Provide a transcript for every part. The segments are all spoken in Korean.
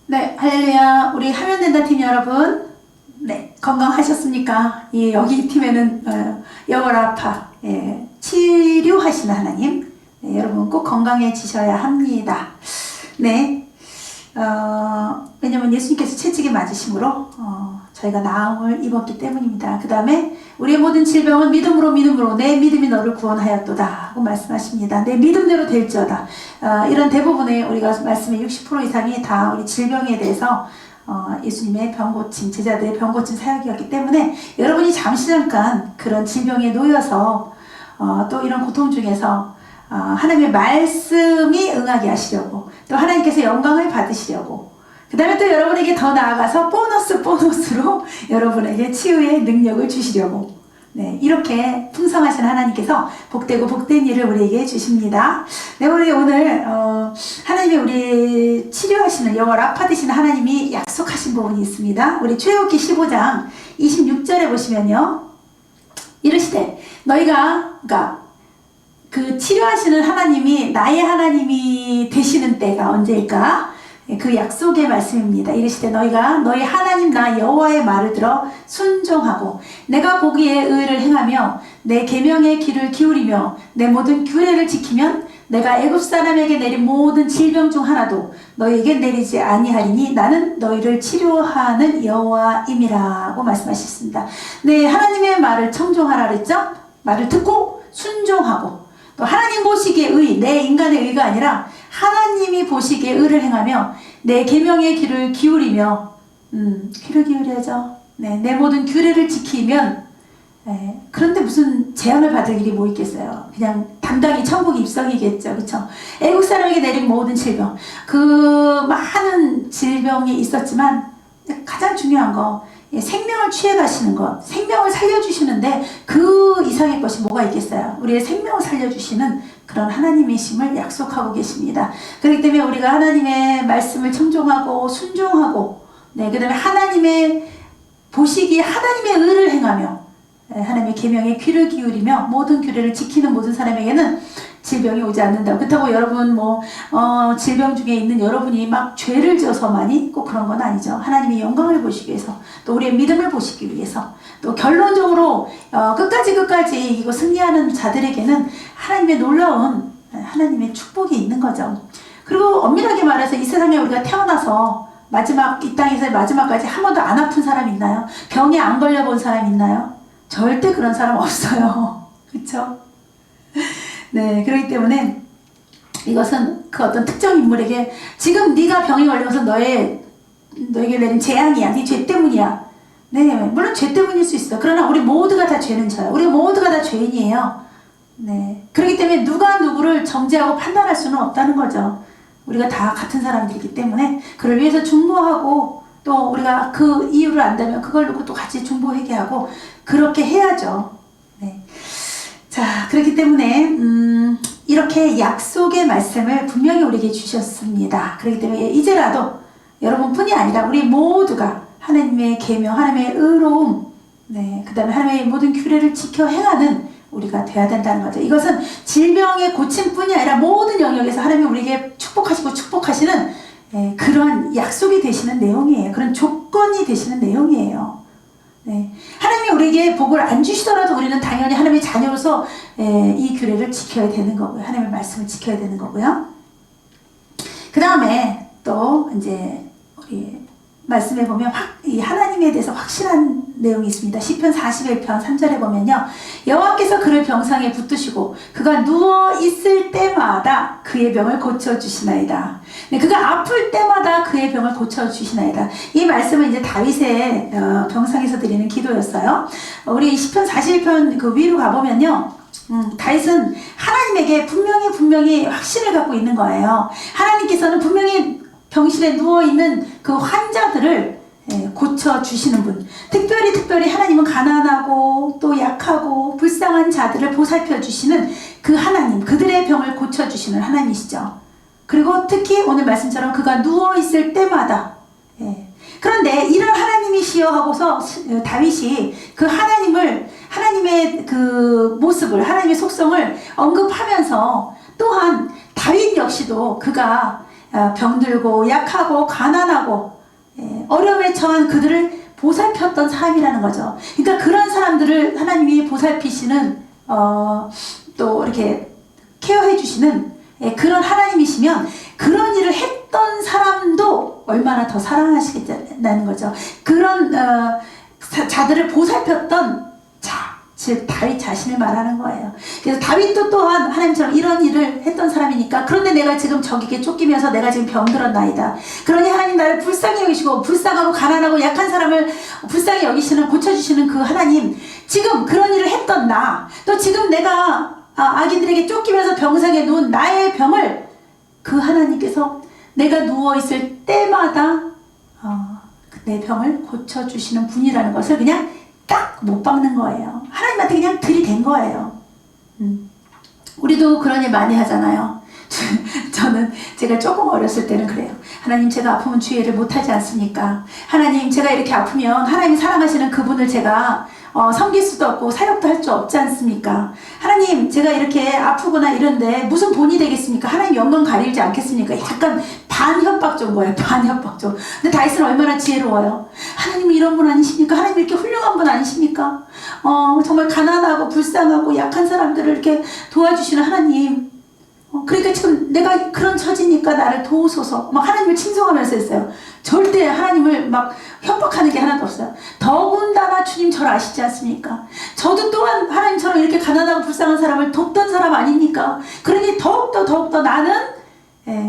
네, 할렐루야. 우리 하면 된다 팀 여러분. 네, 건강하셨습니까? 예, 여기 팀에는 여호라파 치료하시는 하나님. 네, 여러분 꼭 건강해지셔야 합니다. 네, 왜냐면 예수님께서 채찍에 맞으심으로 저희가 나음을 입었기 때문입니다. 그 다음에 우리의 모든 질병은 믿음으로 내 믿음이 너를 구원하였도다 하고 말씀하십니다. 내 믿음대로 될지어다. 이런 대부분의 우리가 말씀의 60% 이상이 다 우리 질병에 대해서 예수님의 병고침, 제자들의 병고침 사역이었기 때문에 여러분이 잠시 잠깐 그런 질병에 놓여서 또 이런 고통 중에서 하나님의 말씀이 응하게 하시려고, 또 하나님께서 영광을 받으시려고, 그 다음에 또 여러분에게 더 나아가서 보너스로 여러분에게 치유의 능력을 주시려고, 네, 이렇게 풍성하신 하나님께서 복되고 복된 일을 우리에게 주십니다. 네, 우리 오늘 하나님이 우리 치료하시는 여호와 라파 되시는 하나님이 약속하신 부분이 있습니다. 우리 출애굽기 15장 26절에 보시면요, 이르시되 너희가, 그러니까 그 치료하시는 하나님이 나의 하나님이 되시는 때가 언제일까? 그 약속의 말씀입니다. 이르시되 너희가 너희 하나님 나 여호와의 말을 들어 순종하고 내가 보기에 의를 행하며 내 계명의 귀를 기울이며 내 모든 규례를 지키면 내가 애굽 사람에게 내린 모든 질병 중 하나도 너희에게 내리지 아니하리니 나는 너희를 치료하는 여호와임이라고 말씀하셨습니다. 네, 하나님의 말을 청종하라 그랬죠? 말을 듣고 순종하고, 또 하나님 보시기에 의, 내 인간의 의가 아니라 하나님이 보시기에 의를 행하며 내 계명의 귀를 기울이며, 귀를 기울여야죠. 네, 내 모든 규례를 지키면, 그런데 무슨 재앙을 받을 일이 뭐 있겠어요. 그냥 당당히 천국 입성이겠죠. 그쵸? 애국 사람에게 내린 모든 질병, 그 많은 질병이 있었지만 가장 중요한 거, 생명을 취해 가시는 것, 생명을 살려주시는데 그 이상의 것이 뭐가 있겠어요. 우리의 생명을 살려주시는 그런 하나님이심을 약속하고 계십니다. 그렇기 때문에 우리가 하나님의 말씀을 청종하고 순종하고, 네, 그 다음에 하나님의 보시기에 하나님의 의를 행하며 하나님의 계명에 귀를 기울이며 모든 규례를 지키는 모든 사람에게는 질병이 오지 않는다. 그렇다고 여러분 질병 중에 있는 여러분이 막 죄를 지어서만이 꼭 그런 건 아니죠. 하나님의 영광을 보시기 위해서, 또 우리의 믿음을 보시기 위해서, 또 결론적으로 끝까지 이거 승리하는 자들에게는 하나님의 놀라운 하나님의 축복이 있는 거죠. 그리고 엄밀하게 말해서 이 세상에 우리가 태어나서 이 땅에서 마지막까지 한 번도 안 아픈 사람 있나요? 병에 안 걸려본 사람 있나요? 절대 그런 사람 없어요. 그쵸? 네, 그렇기 때문에 이것은 그 어떤 특정 인물에게 지금 네가 병이 걸려서 너에게 내린 재앙이야, 네 죄 때문이야. 네, 물론 죄 때문일 수 있어. 그러나 우리 모두가 다 죄는 져요. 우리 모두가 다 죄인이에요. 네, 그렇기 때문에 누가 누구를 정죄하고 판단할 수는 없다는 거죠. 우리가 다 같은 사람들이기 때문에 그를 위해서 중보하고, 또 우리가 그 이유를 안다면 그걸 놓고 또 같이 중보 회개하고 그렇게 해야죠. 네. 자, 그렇기 때문에 이렇게 약속의 말씀을 분명히 우리에게 주셨습니다. 그렇기 때문에 이제라도 여러분뿐이 아니라 우리 모두가 하나님의 계명, 하나님의 의로움, 네, 그 다음에 하나님의 모든 규례를 지켜 행하는 우리가 돼야 된다는 거죠. 이것은 질병의 고침뿐이 아니라 모든 영역에서 하나님이 우리에게 축복하시는 그러한 약속이 되시는 내용이에요. 그런 조건이 되시는 내용이에요. 네. 하나님이 우리에게 복을 안 주시더라도 우리는 당연히 하나님의 자녀로서 이 규례를 지켜야 되는 거고요. 하나님의 말씀을 지켜야 되는 거고요. 그 다음에 또 이제 우리 말씀에 보면 이 하나님에 대해서 확실한 내용이 있습니다. 시편 41편 3절에 보면요, 여호와께서 그를 병상에 붙드시고 그가 누워 있을 때마다 그의 병을 고쳐주시나이다. 네, 그가 아플 때마다 그의 병을 고쳐주시나이다. 이 말씀은 이제 다윗의 병상에서 드리는 기도였어요. 우리 시편 41편 그 위로 가보면요, 다윗은 하나님에게 분명히 확신을 갖고 있는 거예요. 하나님께서는 분명히 병실에 누워있는 그 환자들을 고쳐주시는 분, 특별히 하나님은 가난하고 또 약하고 불쌍한 자들을 보살펴주시는 그 하나님, 그들의 병을 고쳐주시는 하나님이시죠. 그리고 특히 오늘 말씀처럼 그가 누워있을 때마다, 그런데 이런 하나님이시여 하고서 다윗이 그 하나님의 그 모습을, 하나님의 속성을 언급하면서, 또한 다윗 역시도 그가 병들고 약하고 가난하고 어려움에 처한 그들을 보살폈던 사람이라는 거죠. 그러니까 그런 사람들을 하나님이 보살피시는 또 이렇게 케어해 주시는 그런 하나님이시면 그런 일을 했던 사람도 얼마나 더 사랑하시겠다는 거죠. 그런 자들을 보살폈던 즉 다윗 자신을 말하는 거예요. 그래서 다윗도 또한 하나님처럼 이런 일을 했던 사람이니까 그런데 내가 지금 적에게 쫓기면서 내가 지금 병들었나이다. 그러니 하나님 나를 불쌍히 여기시고 불쌍하고 가난하고 약한 사람을 불쌍히 여기시는 고쳐주시는 그 하나님, 지금 그런 일을 했던 나, 또 지금 내가 악인들에게 쫓기면서 병상에 누운 나의 병을 그 하나님께서 내가 누워있을 때마다 내 병을 고쳐주시는 분이라는 것을 그냥 딱 못 박는 거예요. 하나님한테 그냥 들이댄 거예요. 우리도 그런 일 많이 하잖아요. 저는 제가 조금 어렸을 때는 그래요. 하나님, 제가 아프면 주의를 못하지 않습니까? 하나님, 제가 이렇게 아프면 하나님이 사랑하시는 그분을 제가 섬길 수도 없고 사역도 할 수 없지 않습니까? 하나님, 제가 이렇게 아프거나 이런데 무슨 본이 되겠습니까? 하나님 영광 가리지 않겠습니까? 약간 반협박 정도예요. 반협박 정도. 근데 다윗은 얼마나 지혜로워요. 하나님 이런 분 아니십니까? 하나님 이렇게 훌륭한 분 아니십니까? 정말 가난하고 불쌍하고 약한 사람들을 이렇게 도와주시는 하나님. 그러니까 지금 내가 그런 처지니까 나를 도우소서 막 하나님을 칭송하면서 했어요. 절대 하나님을 막 협박하는 게 하나도 없어요. 더군다나 주님 저를 아시지 않습니까? 저도 또한 하나님처럼 이렇게 가난하고 불쌍한 사람을 돕던 사람 아닙니까? 그러니 더욱더 나는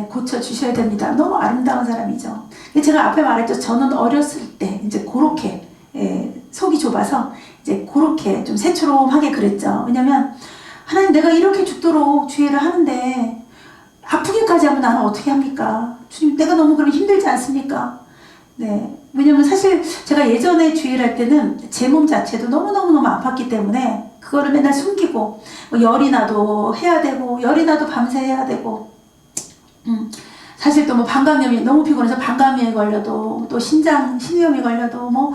고쳐주셔야 됩니다. 너무 아름다운 사람이죠. 제가 앞에 말했죠. 저는 어렸을 때 이제 그렇게 속이 좁아서 이제 그렇게 좀 새초롬하게 그랬죠. 왜냐면 하나님, 내가 이렇게 죽도록 주의를 하는데 아프기까지 하면 나는 어떻게 합니까? 주님, 내가 너무 그럼 힘들지 않습니까? 네. 왜냐면 사실 제가 예전에 주의를 할 때는 제 몸 자체도 너무너무 아팠기 때문에 그거를 맨날 숨기고 뭐 열이 나도 해야 되고 열이 나도 밤새 해야 되고 사실 또 뭐 방광염이 너무 피곤해서 방광염에 걸려도 또 신위염이 걸려도 뭐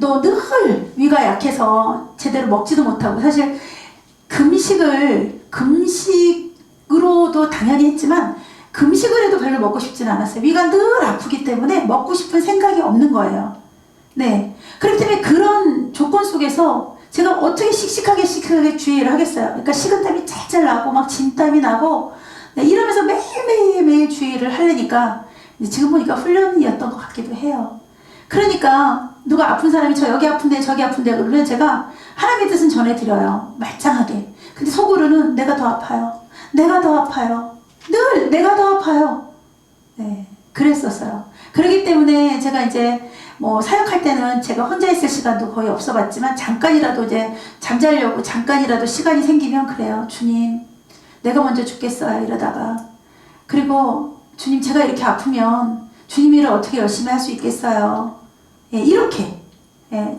또 늘 위가 약해서 제대로 먹지도 못하고 사실 금식으로도 당연히 했지만 금식을 해도 별로 먹고 싶진 않았어요. 위가 늘 아프기 때문에 먹고 싶은 생각이 없는 거예요. 네. 그렇기 때문에 그런 조건 속에서 제가 어떻게 씩씩하게 주의를 하겠어요. 그러니까 식은땀이 짤짤 나고 막 진땀이 나고 이러면서 매일 주의를 하려니까 지금 보니까 훈련이었던 것 같기도 해요. 그러니까 누가 아픈 사람이 저 여기 아픈데 저기 아픈데 그러면 제가 하나님의 뜻은 전해드려요. 말짱하게. 근데 속으로는 내가 더 아파요. 내가 더 아파요. 늘 내가 더 아파요. 네, 그랬었어요. 그렇기 때문에 제가 이제 뭐 사역할 때는 제가 혼자 있을 시간도 거의 없어봤지만 잠깐이라도 이제 잠자려고 잠깐이라도 시간이 생기면 그래요. 주님, 내가 먼저 죽겠어요. 이러다가. 그리고 주님, 제가 이렇게 아프면 주님 일을 어떻게 열심히 할 수 있겠어요. 이렇게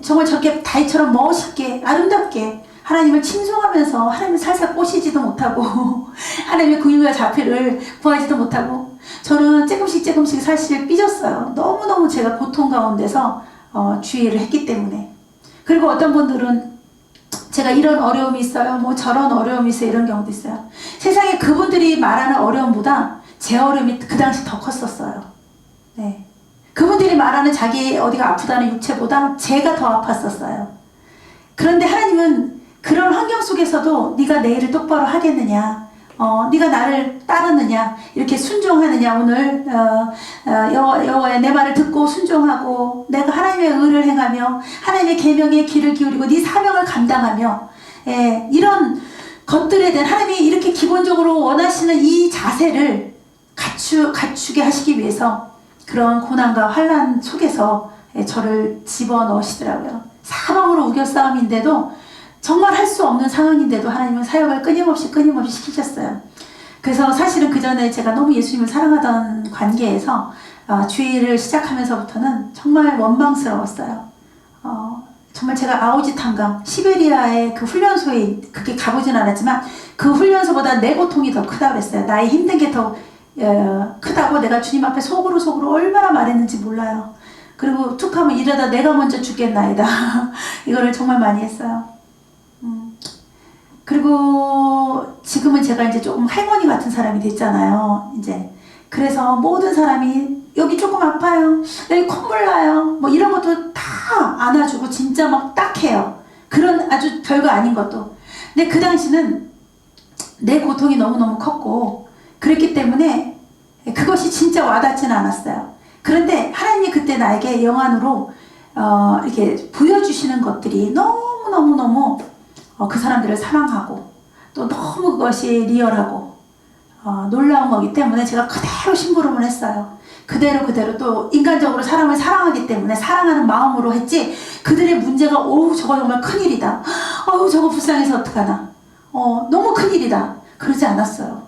정말 저렇게 다윗처럼 멋있게 아름답게 하나님을 칭송하면서 하나님을 살살 꼬시지도 못하고 하나님의 구유와 자필을 구하지도 못하고 저는 조금씩 사실 삐졌어요. 너무너무 제가 고통 가운데서 주의를 했기 때문에. 그리고 어떤 분들은 제가 이런 어려움이 있어요, 뭐 저런 어려움이 있어요, 이런 경우도 있어요. 세상에 그분들이 말하는 어려움보다 제 어려움이 그 당시 더 컸었어요. 네. 그분들이 말하는 자기 어디가 아프다는 육체보다 제가 더 아팠었어요. 그런데 하나님은 그런 환경 속에서도 네가 내 일을 똑바로 하겠느냐, 네가 나를 따르느냐, 이렇게 순종하느냐, 오늘 여호와의 내 말을 듣고 순종하고 내가 하나님의 의를 행하며 하나님의 계명에 귀를 기울이고 네 사명을 감당하며 이런 것들에 대한 하나님이 이렇게 기본적으로 원하시는 이 자세를 갖추게 하시기 위해서 그런 고난과 환난 속에서 저를 집어넣으시더라고요. 사방으로 우겨싸움인데도 정말 할 수 없는 상황인데도 하나님은 사역을 끊임없이 시키셨어요. 그래서 사실은 그 전에 제가 너무 예수님을 사랑하던 관계에서 주의를 시작하면서부터는 정말 원망스러웠어요. 정말 제가 아오지탄강 시베리아의 그 훈련소에 그렇게 가보진 않았지만 그 훈련소보다 내 고통이 더 크다고 그랬어요. 나의 힘든 게 더 크다고 내가 주님 앞에 속으로 얼마나 말했는지 몰라요. 그리고 툭 하면 이러다 내가 먼저 죽겠나이다. 이거를 정말 많이 했어요. 그리고 지금은 제가 이제 조금 할머니 같은 사람이 됐잖아요. 이제 그래서 모든 사람이 여기 조금 아파요, 여기 콧물 나요, 뭐 이런 것도 다 안아주고 진짜 막 딱해요. 그런 아주 별거 아닌 것도. 근데 그 당시는 내 고통이 너무너무 컸고 그랬기 때문에 그것이 진짜 와닿지는 않았어요. 그런데 하나님이 그때 나에게 영안으로 이렇게 보여주시는 것들이 너무너무너무 그 사람들을 사랑하고 또 너무 그것이 리얼하고 놀라운 거기 때문에 제가 그대로 심부름을 했어요. 그대로 또 인간적으로 사람을 사랑하기 때문에 사랑하는 마음으로 했지, 그들의 문제가 저거 정말 큰일이다, 저거 불쌍해서 어떡하나, 너무 큰일이다 그러지 않았어요.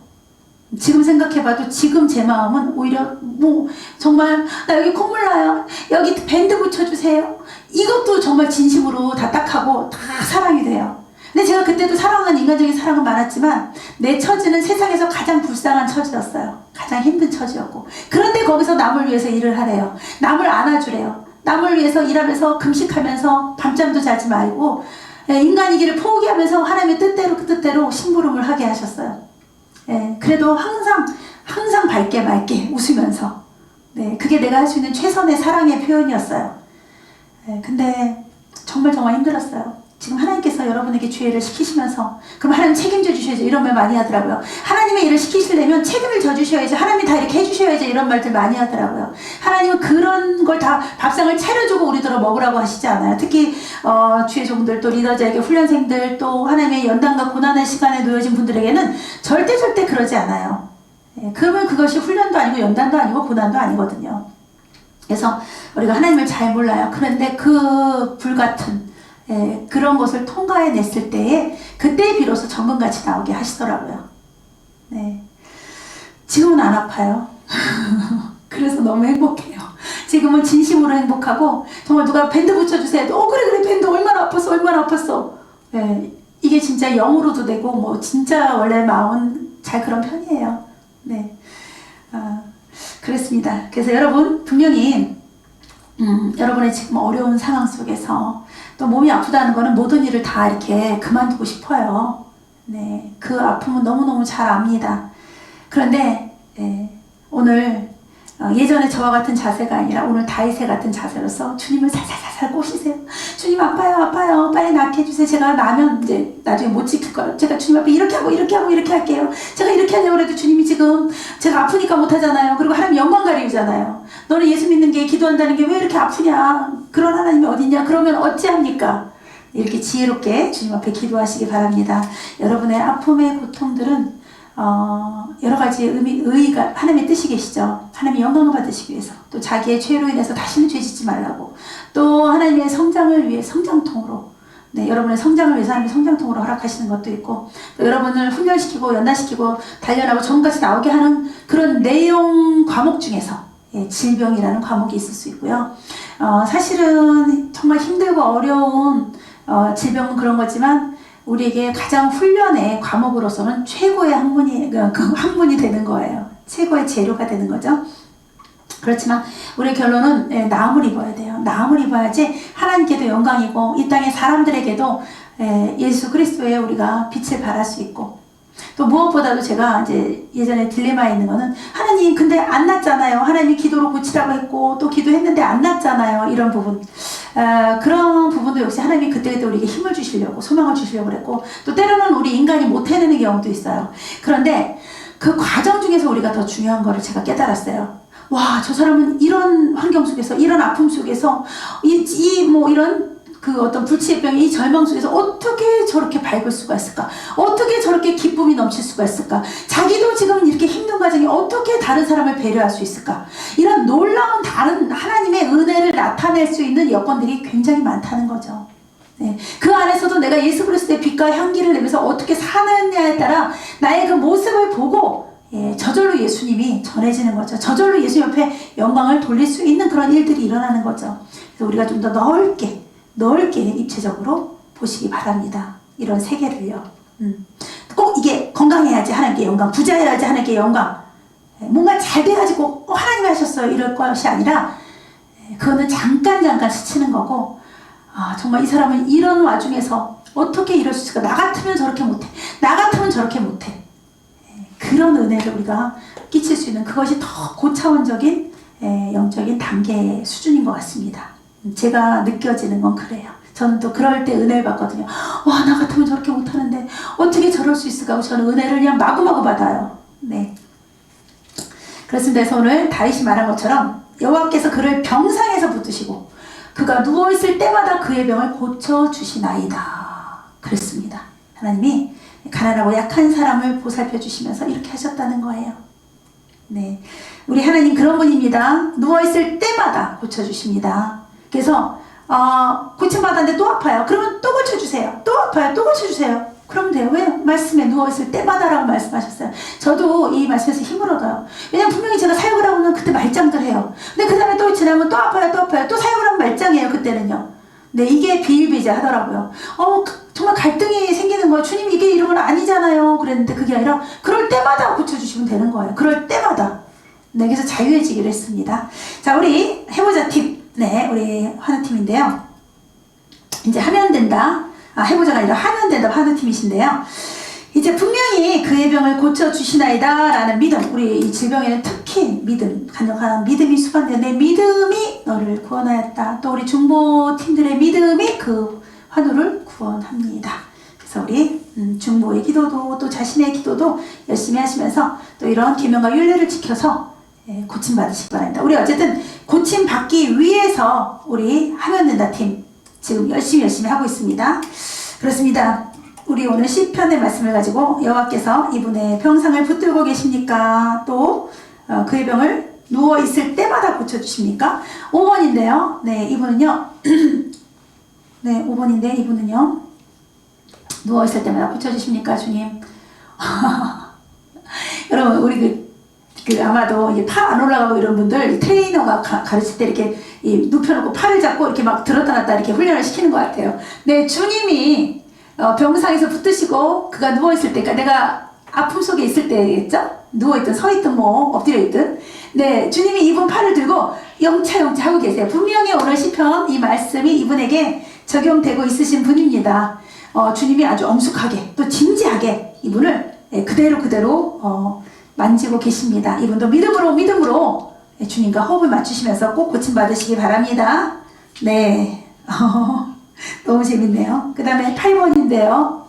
지금 생각해봐도 지금 제 마음은 오히려 뭐 정말 나 여기 콧물 나요, 여기 밴드 붙여주세요, 이것도 정말 진심으로 다 딱하고 다 사랑이 돼요. 근데 제가 그때도 사랑하는 인간적인 사랑은 많았지만 내 처지는 세상에서 가장 불쌍한 처지였어요. 가장 힘든 처지였고, 그런데 거기서 남을 위해서 일을 하래요. 남을 안아주래요. 남을 위해서 일하면서 금식하면서 밤잠도 자지 말고 인간이기를 포기하면서 하나님의 뜻대로 그 뜻대로 심부름을 하게 하셨어요. 그래도 항상 밝게 맑게 웃으면서, 그게 내가 할 수 있는 최선의 사랑의 표현이었어요. 근데 정말 힘들었어요. 지금 하나님께서 여러분에게 주의를 시키시면서 그럼 하나님 책임져 주셔야죠, 이런 말 많이 하더라고요. 하나님의 일을 시키시려면 책임을 져 주셔야죠, 하나님이 다 이렇게 해주셔야죠, 이런 말들 많이 하더라고요. 하나님은 그런 걸 다 밥상을 차려주고 우리들을 먹으라고 하시지 않아요. 특히 주의 종들, 또 리더자에게 훈련생들, 또 하나님의 연단과 고난의 시간에 놓여진 분들에게는 절대 그러지 않아요. 그러면 그것이 훈련도 아니고 연단도 아니고 고난도 아니거든요. 그래서 우리가 하나님을 잘 몰라요. 그런데 그 불같은 그런 것을 통과해냈을 때에 그때 비로소 정금같이 나오게 하시더라고요. 지금은 안 아파요. 그래서 너무 행복해요. 지금은 진심으로 행복하고, 정말 누가 밴드 붙여주세요. 그래 밴드 얼마나 아팠어. 이게 진짜 영으로도 되고 뭐 진짜 원래 마음은 잘 그런 편이에요. 그렇습니다. 그래서 여러분 분명히 여러분의 지금 어려운 상황 속에서 또 몸이 아프다는 거는 모든 일을 다 이렇게 그만두고 싶어요. 그 아픔은 너무너무 잘 압니다. 그런데 오늘 예전에 저와 같은 자세가 아니라 오늘 다윗의 같은 자세로서 주님을 살살살살 꼬시세요. 주님 아파요, 빨리 낫게 해주세요. 제가 나면 이제 나중에 못 지킬 거예요. 제가 주님 앞에 이렇게 할게요. 제가 이렇게 하려고 해도 주님이 지금 제가 아프니까 못하잖아요. 그리고 하나님 영광 가리우잖아요. 너는 예수 믿는 게, 기도한다는 게 왜 이렇게 아프냐, 그런 하나님이 어딨냐, 그러면 어찌합니까? 이렇게 지혜롭게 주님 앞에 기도하시기 바랍니다. 여러분의 아픔의 고통들은 여러 가지 의의가 하나님의 뜻이 계시죠. 하나님의 영광을 받으시기 위해서, 또 자기의 죄로 인해서 다시는 죄짓지 말라고, 또 하나님의 성장을 위해 성장통으로, 여러분의 성장을 위해서 하나님의 성장통으로 허락하시는 것도 있고, 또 여러분을 훈련시키고 연단시키고 단련하고 전까지 나오게 하는 그런 내용 과목 중에서 질병이라는 과목이 있을 수 있고요. 사실은 정말 힘들고 어려운 질병은 그런 거지만 우리에게 가장 훈련의 과목으로서는 최고의 학문이 되는 거예요. 최고의 재료가 되는 거죠. 그렇지만 우리의 결론은 나음을 입어야 돼요. 나음을 입어야지 하나님께도 영광이고 이 땅의 사람들에게도 예수 그리스도의 우리가 빛을 발할 수 있고, 또 무엇보다도 제가 이제 예전에 딜레마에 있는 거는, 하나님 근데 안 낫잖아요. 하나님이 기도로 고치라고 했고 또 기도했는데 안 낫잖아요. 이런 부분, 그런 부분도 역시 하나님이 그때그때 우리에게 힘을 주시려고, 소망을 주시려고 그랬고, 또 때로는 우리 인간이 못 해내는 경우도 있어요. 그런데 그 과정 중에서 우리가 더 중요한 거를 제가 깨달았어요. 와, 저 사람은 이런 환경 속에서, 이런 아픔 속에서, 이런 그 어떤 불치의 병의 이 절망 속에서 어떻게 저렇게 밝을 수가 있을까? 어떻게 저렇게 기쁨이 넘칠 수가 있을까? 자기도 지금 이렇게 힘든 과정에 어떻게 다른 사람을 배려할 수 있을까? 이런 놀라운 다른 하나님의 은혜를 나타낼 수 있는 여건들이 굉장히 많다는 거죠. 그 안에서도 내가 예수 그리스도의 빛과 향기를 내면서 어떻게 사느냐에 따라 나의 그 모습을 보고 저절로 예수님이 전해지는 거죠. 저절로 예수님 옆에 영광을 돌릴 수 있는 그런 일들이 일어나는 거죠. 그래서 우리가 좀 더 넓게 입체적으로 보시기 바랍니다. 이런 세계를요. 꼭 이게 건강해야지 하나님께 영광, 부자해야지 하나님께 영광, 뭔가 잘 돼야지 꼭 하나님이 하셨어요, 이럴 것이 아니라, 그거는 잠깐 스치는 거고, 정말 이 사람은 이런 와중에서 어떻게 이럴 수 있을까? 나 같으면 저렇게 못해. 그런 은혜를 우리가 끼칠 수 있는 그것이 더 고차원적인 영적인 단계의 수준인 것 같습니다. 제가 느껴지는 건 그래요. 저는 또 그럴 때 은혜를 받거든요. 와, 나 같으면 저렇게 못하는데 어떻게 저럴 수 있을까 하고 저는 은혜를 그냥 마구마구 받아요. 네. 그렇습니다. 그래서 오늘 다윗이 말한 것처럼 여호와께서 그를 병상에서 붙드시고 그가 누워있을 때마다 그의 병을 고쳐주시나이다. 그랬습니다. 하나님이 가난하고 약한 사람을 보살펴 주시면서 이렇게 하셨다는 거예요. 네, 우리 하나님 그런 분입니다. 누워있을 때마다 고쳐주십니다. 그래서 고침받았는데 또 아파요. 그러면 또 고쳐주세요. 또 아파요. 또 고쳐주세요. 그러면 돼요. 왜? 말씀에 누워있을 때마다라고 말씀하셨어요. 저도 이 말씀에서 힘을 얻어요. 왜냐면 분명히 제가 사역을 하고는 그때 말짱들 해요. 근데 그 다음에 또 지나면 또 아파요. 또 아파요. 또 사역을 하면 말짱해요. 그때는요. 네, 이게 비일비재하더라고요. 정말 갈등이 생기는 거예요. 주님 이게 이런 건 아니잖아요. 그랬는데 그게 아니라 그럴 때마다 고쳐주시면 되는 거예요. 그럴 때마다. 네, 그래서 자유해지기로 했습니다. 자, 우리 해보자 팀. 네, 우리 하나팀인데요. 이제 하면 된다. 해보자가 아니라 하면 된다. 하나팀이신데요. 이제 분명히 그의 병을 고쳐주시나이다 라는 믿음, 우리 이 질병에는 특히 믿음, 간절한 믿음이 수반되어 내 믿음이 너를 구원하였다. 또 우리 중보팀들의 믿음이 그 환우를 구원합니다. 그래서 우리 중보의 기도도 또 자신의 기도도 열심히 하시면서 또 이런 계명과 율례를 지켜서 고침받으시기 바랍니다. 우리 어쨌든 고침받기 위해서 우리 하면 된다 팀 지금 열심히 하고 있습니다. 그렇습니다. 우리 오늘 시편의 말씀을 가지고 여호와께서 이분의 병상을 붙들고 계십니까? 또 그의 병을 누워있을 때마다 고쳐주십니까? 5번인데요. 네, 이분은요. 네, 5번인데 이분은요. 누워있을 때마다 고쳐주십니까? 주님. 여러분 우리 아마도 이제 팔 안 올라가고 이런 분들 트레이너가 가르칠 때 이렇게 눕혀놓고 팔을 잡고 이렇게 막 들었다 놨다 이렇게 훈련을 시키는 것 같아요. 네, 주님이 병상에서 붙드시고 그가 누워있을 때, 그러니까 내가 아픔 속에 있을 때겠죠? 누워있든 서있든 뭐 엎드려있든 네, 주님이 이분 팔을 들고 영차 하고 계세요. 분명히 오늘 시편 이 말씀이 이분에게 적용되고 있으신 분입니다. 주님이 아주 엄숙하게 또 진지하게 이분을 그대로 만지고 계십니다. 이분도 믿음으로 주님과 호흡을 맞추시면서 꼭 고침받으시기 바랍니다. 네. 너무 재밌네요. 그 다음에 8번인데요.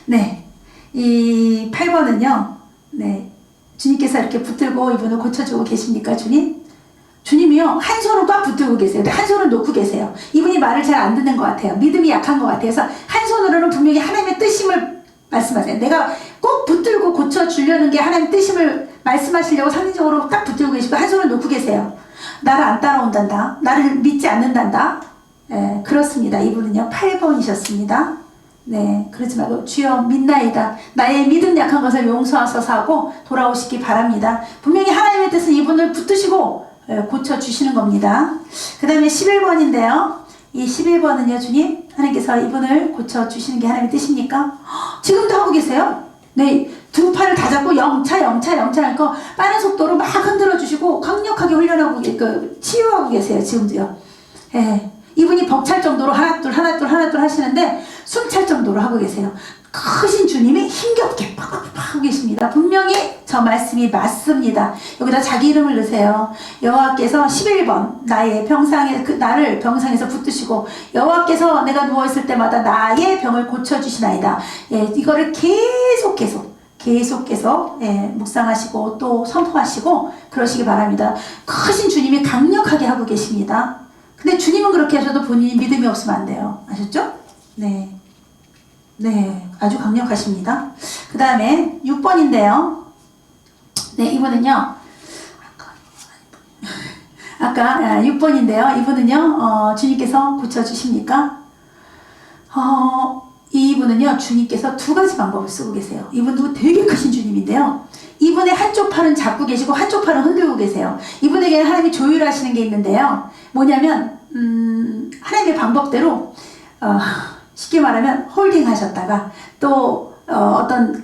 네. 이 8번은요. 네. 주님께서 이렇게 붙들고 이분을 고쳐주고 계십니까, 주님? 주님이요. 한 손을 꽉 붙들고 계세요. 한 손을 놓고 계세요. 이분이 말을 잘 안 듣는 것 같아요. 믿음이 약한 것 같아서 한 손으로는 분명히 하나님의 뜻임을 말씀하세요. 내가 꼭 붙들고 고쳐주려는 게 하나님의 뜻임을 말씀하시려고 상징적으로 딱 붙들고 계시고 한 손을 놓고 계세요. 나를 안 따라온단다. 나를 믿지 않는단다. 네, 그렇습니다. 이분은요 8번이셨습니다. 네, 그러지 말고 주여 믿나이다. 나의 믿음 약한 것을 용서하소서 하고 돌아오시기 바랍니다. 분명히 하나님의 뜻은 이분을 붙드시고 고쳐주시는 겁니다. 그 다음에 11번인데요. 이 11번은요 주님 하나님께서 이분을 고쳐주시는 게 하나님의 뜻입니까? 지금도 하고 계세요. 네, 두 팔을 다 잡고 영차 하니까 빠른 속도로 막 흔들어 주시고 강력하게 훈련하고 치유하고 계세요. 지금도요. 예. 이분이 벅찰 정도로 하나 둘 하시는데 숨찰 정도로 하고 계세요. 크신 주님이 힘겹게 팍팍 하고 계십니다. 분명히 저 말씀이 맞습니다. 여기다 자기 이름을 넣으세요. 여호와께서 11번 나의 나를 병상에서 붙드시고 여호와께서 내가 누워있을 때마다 나의 병을 고쳐주시나이다. 예, 이거를 계속 묵상하시고 또 선포하시고 그러시기 바랍니다. 크신 주님이 강력하게 하고 계십니다. 근데 주님은 그렇게 하셔도 본인이 믿음이 없으면 안 돼요. 아셨죠? 네. 네, 아주 강력하십니다. 그 다음에 6번인데요. 네, 이분은요. 아까 6번인데요. 이분은요. 주님께서 고쳐주십니까? 이분은요. 주님께서 두 가지 방법을 쓰고 계세요. 이분도 되게 크신 주님인데요. 이분의 한쪽 팔은 잡고 계시고 한쪽 팔은 흔들고 계세요. 이분에게는 하나님이 조율하시는 게 있는데요. 뭐냐면 하나님의 방법대로 쉽게 말하면 홀딩 하셨다가 또 어떤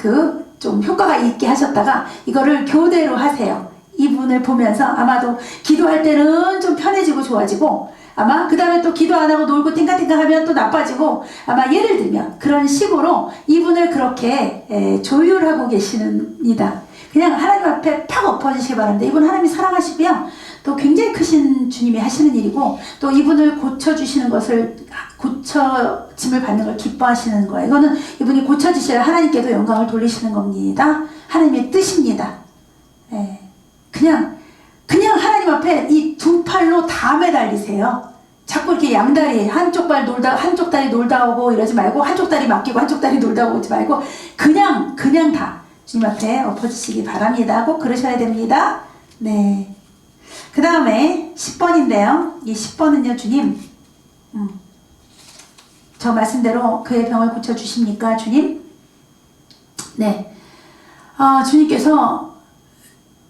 좀 효과가 있게 하셨다가 이거를 교대로 하세요. 이분을 보면서 아마도 기도할 때는 좀 편해지고 좋아지고 아마 그 다음에 또 기도 안 하고 놀고 띵까띵까 하면 또 나빠지고 아마 예를 들면 그런 식으로 이분을 그렇게 조율하고 계시는이다. 그냥 하나님 앞에 팍 엎어지시기 바랍니다. 이분 하나님이 사랑하시고요. 또 굉장히 크신 주님이 하시는 일이고 또 이분을 고쳐주시는 것을 고쳐짐을 받는 걸 기뻐하시는 거예요. 이거는 이분이 고쳐주셔야 하나님께도 영광을 돌리시는 겁니다. 하나님의 뜻입니다. 그냥 하나님 앞에 이 두 팔로 다 매달리세요. 자꾸 이렇게 양다리 한쪽 다리 놀다 오고 이러지 말고 한쪽 다리 맡기고 한쪽 다리 놀다 오지 말고 그냥 다 주님 앞에 엎어지시기 바랍니다. 꼭 그러셔야 됩니다. 네. 그 다음에 10번인데요. 이 10번은요, 주님, 저 말씀대로 그의 병을 고쳐주십니까, 주님? 네. 주님께서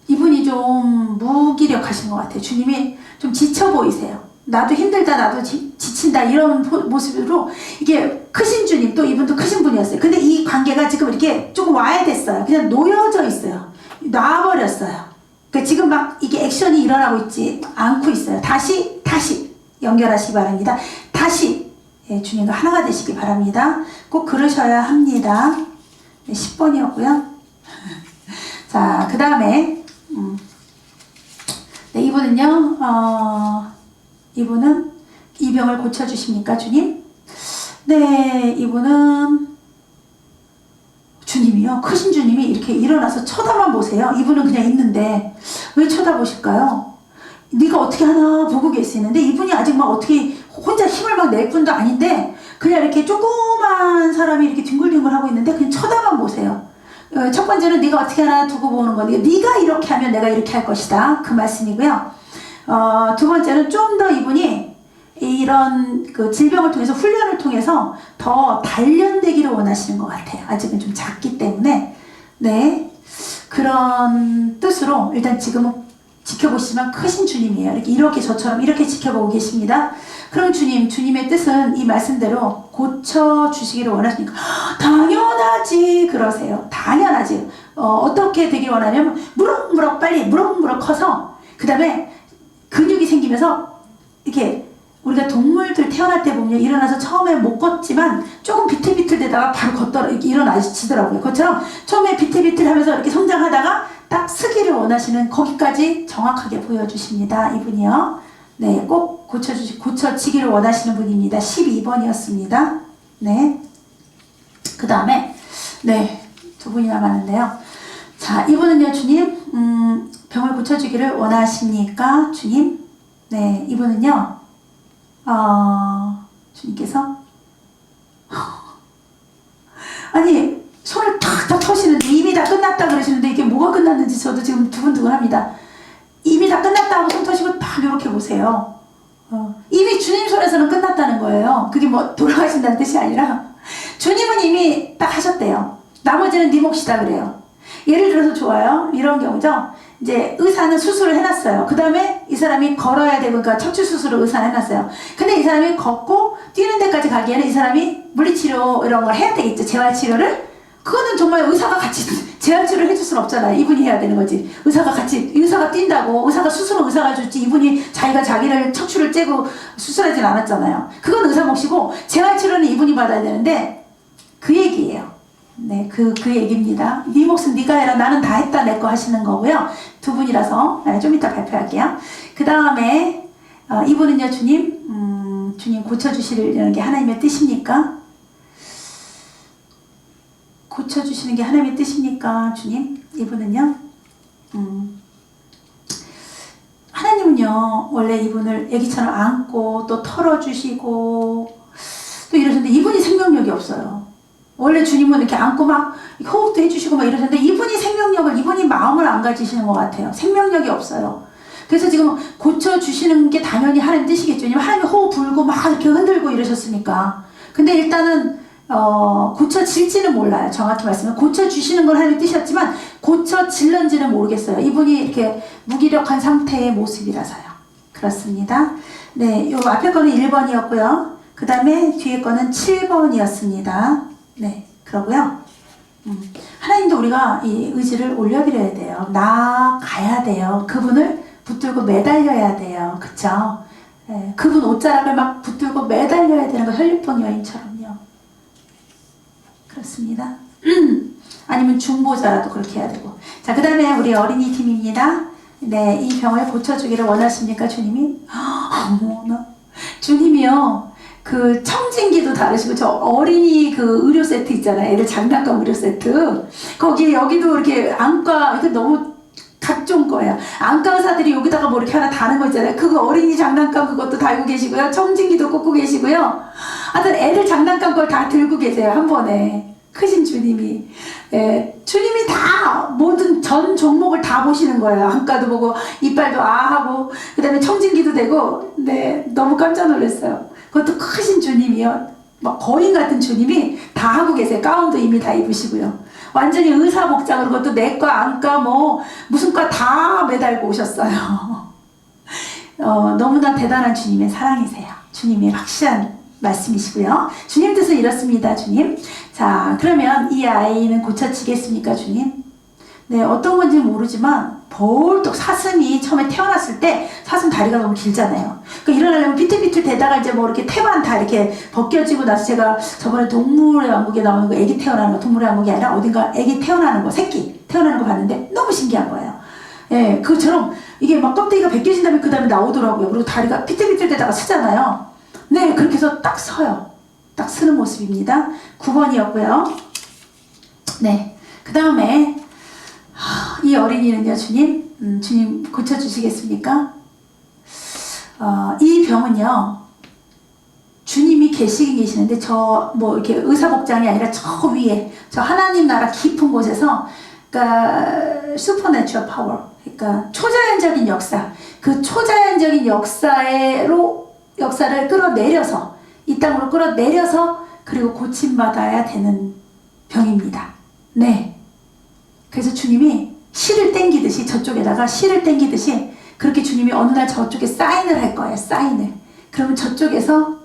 이분이 좀 무기력하신 것 같아요. 주님이 좀 지쳐 보이세요. 나도 힘들다, 나도 지친다, 이런 모습으로 이게 크신 주님, 또 이분도 크신 분이었어요. 근데 이 관계가 지금 이렇게 조금 와야 됐어요. 그냥 놓여져 있어요. 놔버렸어요. 그러니까 지금 막 이게 액션이 일어나고 있지 않고 있어요. 다시 연결하시기 바랍니다. 다시 주님과 하나가 되시기 바랍니다. 꼭 그러셔야 합니다. 10번이었고요. 자, 그 다음에 네, 이분은요, 이분은 이 병을 고쳐주십니까, 주님? 네, 이분은 주님이요. 크신 주님이 이렇게 일어나서 쳐다만 보세요. 이분은 그냥 있는데 왜 쳐다보실까요? 네가 어떻게 하나 보고 계시는데 이분이 아직 막 어떻게 혼자 힘을 막 낼 뿐도 아닌데 그냥 이렇게 조그만 사람이 이렇게 뒹굴뒹굴 하고 있는데 그냥 쳐다만 보세요. 첫 번째는 네가 어떻게 하나 두고 보는 거. 네가 이렇게 하면 내가 이렇게 할 것이다. 그 말씀이고요. 두 번째는 좀 더 이분이 이런 그 질병을 통해서 훈련을 통해서 더 단련되기를 원하시는 것 같아요. 아직은 좀 작기 때문에. 네. 그런 뜻으로 일단 지금은 지켜보시지만 크신 주님이에요. 이렇게 저처럼 이렇게 지켜보고 계십니다. 그럼 주님의 뜻은 이 말씀대로 고쳐주시기를 원하시니까 당연하지 그러세요. 당연하지. 어떻게 되길 원하냐면 무럭무럭 빨리 무럭무럭 커서 그 다음에 근육이 생기면서 이렇게 우리가 동물들 태어날 때 보면 일어나서 처음에 못 걷지만 조금 비틀비틀 되다가 바로 걷더라 이렇게 일어나시더라고요. 그것처럼 처음에 비틀비틀 하면서 이렇게 성장하다가 딱 서기를 원하시는 거기까지 정확하게 보여주십니다. 이분이요. 네, 꼭 고쳐지기를 원하시는 분입니다. 12번이었습니다. 네. 그 다음에, 네, 두 분이 남았는데요. 자, 이분은요, 주님, 병을 고쳐주기를 원하십니까? 주님? 네, 이분은요, 주님께서, 아니, 손을 탁탁 터시는데 이미 다 끝났다 그러시는데 이게 뭐가 끝났는지 저도 지금 두근두근합니다. 이미 다 끝났다 하고 손 터시고 딱 이렇게 보세요. 이미 주님 손에서는 끝났다는 거예요. 그게 뭐 돌아가신다는 뜻이 아니라 주님은 이미 딱 하셨대요. 나머지는 네 몫이다 그래요. 예를 들어서 좋아요. 이런 경우죠. 이제 의사는 수술을 해놨어요. 그 다음에 이 사람이 걸어야 되고 그러니까 척추 수술을 의사는 해놨어요. 근데 이 사람이 걷고 뛰는 데까지 가기에는 이 사람이 물리치료 이런 걸 해야 되겠죠. 재활치료를. 그거는 정말 의사가 같이 재활치료를 해줄 수는 없잖아요. 이분이 해야 되는 거지. 의사가 뛴다고 의사가 수술은 의사가 줬지 이분이 자기를 척추를 째고 수술하진 않았잖아요. 그건 의사 몫이고 재활치료는 이분이 받아야 되는데 그 얘기예요. 네, 그 얘기입니다. 네 몫은 네가 해라. 나는 다 했다 내 거 하시는 거고요. 두 분이라서 좀 이따 발표할게요. 그 다음에 이분은요, 주님 고쳐주시려는 게 하나님의 뜻입니까? 고쳐주시는 게 하나님의 뜻입니까? 주님? 이분은요? 하나님은요, 원래 이분을 애기처럼 안고 또 털어주시고 또 이러셨는데 이분이 생명력이 없어요. 원래 주님은 이렇게 안고 막 호흡도 해주시고 막 이러셨는데 이분이 마음을 안 가지시는 것 같아요. 생명력이 없어요. 그래서 지금 고쳐주시는 게 당연히 하나님 뜻이겠죠. 왜냐면 하나님이 호흡 불고 막 이렇게 흔들고 이러셨으니까. 근데 일단은 고쳐질지는 몰라요. 정확히 말씀은 고쳐주시는 건 하나님의 뜻이었지만 고쳐질런지는 모르겠어요. 이분이 이렇게 무기력한 상태의 모습이라서요. 그렇습니다. 네, 요 앞에 거는 1번이었고요. 그 다음에 뒤에 거는 7번이었습니다. 네, 그러고요. 하나님도 우리가 이 의지를 올려드려야 돼요. 나아가야 돼요. 그분을 붙들고 매달려야 돼요. 그쵸? 그분 옷자락을 막 붙들고 매달려야 되는 거, 혈육병 여인처럼요. 그렇습니다. 아니면 중보자라도 그렇게 해야 되고. 자, 그 다음에 우리 어린이 팀입니다. 네, 이 병을 고쳐주기를 원하십니까, 주님이? 어머나. 주님이요, 그 청진기도 다르시고, 저 어린이 그 의료 세트 있잖아요. 애들 장난감 의료 세트. 거기에 여기도 이렇게 안과, 이거 너무 각종 거예요. 안과 의사들이 여기다가 뭐 이렇게 하나 다는 거 있잖아요. 그거 어린이 장난감 그것도 달고 계시고요. 청진기도 꽂고 계시고요. 하여튼 애들 장난감 걸 다 들고 계세요. 한 번에. 크신 주님이. 주님이 다 모든 전 종목을 다 보시는 거예요. 안과도 보고 이빨도 하고 그 다음에 청진기도 되고. 네, 너무 깜짝 놀랐어요. 그것도 크신 주님이요. 막 거인 같은 주님이 다 하고 계세요. 가운도 이미 다 입으시고요. 완전히 의사 복장으로 그것도 내과, 안과, 뭐 무슨 과 다 매달고 오셨어요. 너무나 대단한 주님의 사랑이세요. 주님의 확실한 말씀이시고요. 주님 뜻은 이렇습니다. 주님. 자, 그러면 이 아이는 고쳐지겠습니까, 주님? 네, 어떤 건지 모르지만 벌떡 사슴이 처음에 태어났을 때 사슴 다리가 너무 길잖아요. 그러니까 일어나려면 비틀비틀 대다가 이제 뭐 이렇게 태반 다 이렇게 벗겨지고 나서, 제가 저번에 동물의 왕국에 나오는 거, 애기 태어나는 거, 동물의 왕국이 아니라 어딘가 애기 태어나는 거, 새끼 태어나는 거 봤는데 너무 신기한 거예요. 예, 그처럼 이게 막 껍데기가 벗겨진 다음에 그 다음에 나오더라고요. 그리고 다리가 비틀비틀 대다가 서잖아요. 네, 그렇게 해서 딱 서요. 딱 서는 모습입니다. 9번이었고요. 네, 그 다음에 이 어린이는요, 주님, 주님 고쳐주시겠습니까? 이 병은요, 주님이 계시긴 계시는데, 뭐, 이렇게 의사복장이 아니라 저 위에, 저 하나님 나라 깊은 곳에서, 그러니까, 슈퍼내추럴 파워, 그러니까, 초자연적인 역사, 그 초자연적인 역사를 끌어내려서, 이 땅으로 끌어내려서, 그리고 고침받아야 되는 병입니다. 네. 그래서 주님이 실을 땡기듯이, 저쪽에다가 실을 땡기듯이 그렇게 주님이 어느 날 저쪽에 사인을 할 거예요. 사인을. 그러면 저쪽에서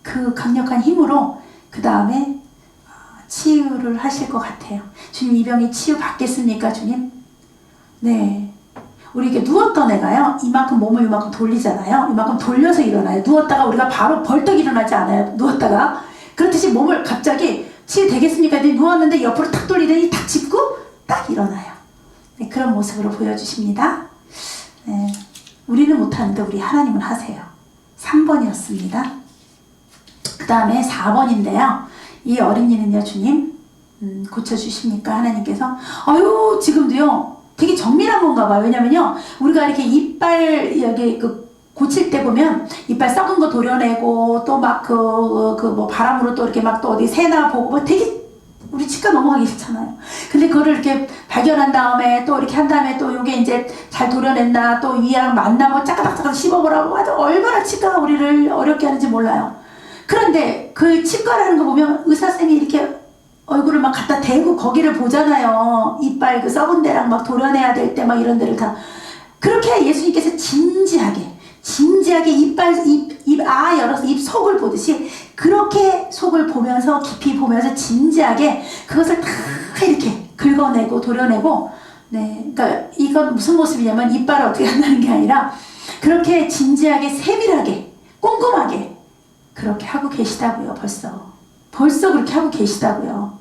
그 강력한 힘으로 그 다음에 치유를 하실 것 같아요. 주님, 이 병이 치유 받겠습니까, 주님? 네. 우리 이렇게 누웠던 애가요, 이만큼 몸을 이만큼 돌리잖아요. 이만큼 돌려서 일어나요. 누웠다가 우리가 바로 벌떡 일어나지 않아요. 누웠다가. 그렇듯이 몸을 갑자기 치유되겠습니까? 누웠는데 옆으로 탁 돌리더니 탁 짚고 딱 일어나요. 네, 그런 모습으로 보여주십니다. 네, 우리는 못하는데 우리 하나님은 하세요. 3번이었습니다. 그 다음에 4번인데요. 이 어린이는요, 주님, 고쳐주십니까? 하나님께서. 아유, 지금도요, 되게 정밀한 건가 봐요. 왜냐면요, 우리가 이렇게 이빨, 여기 고칠 때 보면 이빨 썩은 거 도려내고 또 막 뭐 바람으로 또 이렇게 막 또 어디 새나 보고 뭐 되게 우리 치과 넘어가기 싫잖아요. 근데 그거를 이렇게 발견한 다음에 또 이렇게 한 다음에 또 요게 이제 잘 도려냈나, 또 위랑 맞나 뭐 짜까닥짜까 씹어보라고 아주 얼마나 치과가 우리를 어렵게 하는지 몰라요. 그런데 그 치과라는 거 보면 의사쌤이 이렇게 얼굴을 막 갖다 대고 거기를 보잖아요. 이빨 그 썩은 데랑 막 도려내야 될 때 막 이런 데를 다. 그렇게 예수님께서 진지하게 입 열어서 입 속을 보듯이 그렇게 속을 보면서 깊이 보면서 진지하게 그것을 다 이렇게 긁어내고 도려내고. 네, 그러니까 이건 무슨 모습이냐면 이빨을 어떻게 한다는 게 아니라 그렇게 진지하게 세밀하게 꼼꼼하게 그렇게 하고 계시다고요. 벌써 그렇게 하고 계시다고요.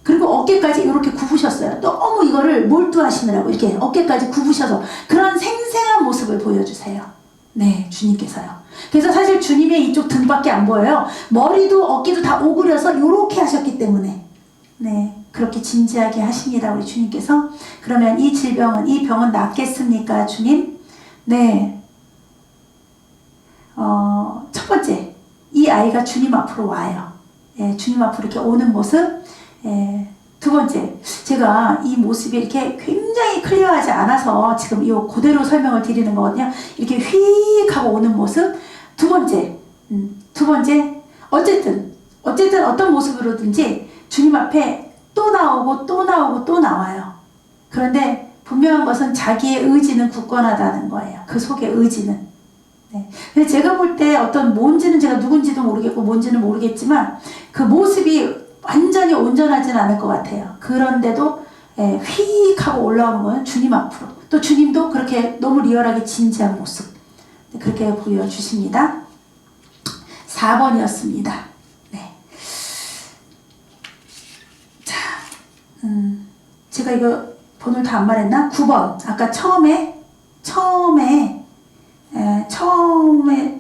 그리고 어깨까지 이렇게 굽으셨어요. 너무 이거를 몰두하시느라고 이렇게 어깨까지 굽으셔서 그런 생생한 모습을 보여주세요. 네, 주님께서요. 그래서 사실 주님의 이쪽 등밖에 안 보여요. 머리도 어깨도 다 오그려서 이렇게 하셨기 때문에. 네, 그렇게 진지하게 하십니다, 우리 주님께서. 그러면 이 병은 낫겠습니까, 주님? 네. 첫 번째, 이 아이가 주님 앞으로 와요. 예, 주님 앞으로 이렇게 오는 모습. 예. 두 번째, 제가 이 모습이 이렇게 굉장히 클리어하지 않아서 지금 이 그대로 설명을 드리는 거거든요. 이렇게 휙 하고 오는 모습. 두 번째, 어쨌든 어떤 모습으로든지 주님 앞에 또 나오고 또 나오고 또 나와요. 그런데 분명한 것은 자기의 의지는 굳건하다는 거예요. 그 속의 의지는. 네. 근데 제가 볼 때 어떤 뭔지는 제가 누군지도 모르겠고 뭔지는 모르겠지만 그 모습이 완전히 온전하진 않을 것 같아요. 그런데도 휙 하고 올라오는 건 주님 앞으로. 또 주님도 그렇게 너무 리얼하게 진지한 모습. 그렇게 보여주십니다. 4번이었습니다. 네. 자, 제가 이거 번호를 다 안 말했나? 9번. 아까 처음에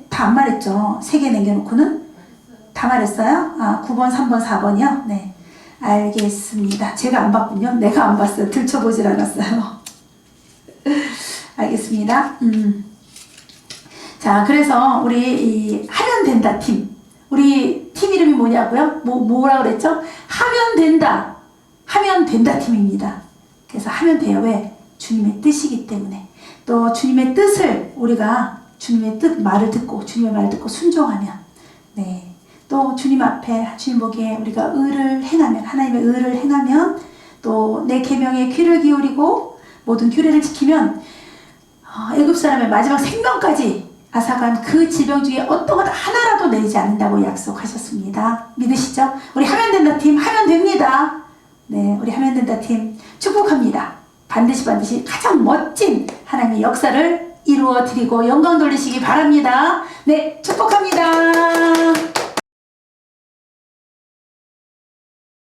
다 안 말했죠. 3개 남겨놓고는 다 말했어요? 9번, 3번, 4번이요? 네. 알겠습니다. 제가 안 봤군요. 내가 안 봤어요. 들춰보질 않았어요. 알겠습니다. 자, 그래서 우리 이 하면 된다 팀. 우리 팀 이름이 뭐냐고요? 뭐라 그랬죠? 하면 된다. 하면 된다 팀입니다. 그래서 하면 돼요. 왜? 주님의 뜻이기 때문에. 또 주님의 뜻을 우리가 주님의 말을 듣고 주님의 말을 듣고 순종하면, 네. 또 주님 앞에 주님 보기에 우리가 의를 행하면, 하나님의 의를 행하면, 또 내 계명에 귀를 기울이고 모든 규례를 지키면 애굽 사람의 마지막 생명까지 앗아간 그 질병 중에 어떤 것 하나라도 내리지 않는다고 약속하셨습니다. 믿으시죠? 우리 하면 된다 팀 하면 됩니다. 네, 우리 하면 된다 팀 축복합니다. 반드시 가장 멋진 하나님의 역사를 이루어 드리고 영광 돌리시기 바랍니다. 네, 축복합니다.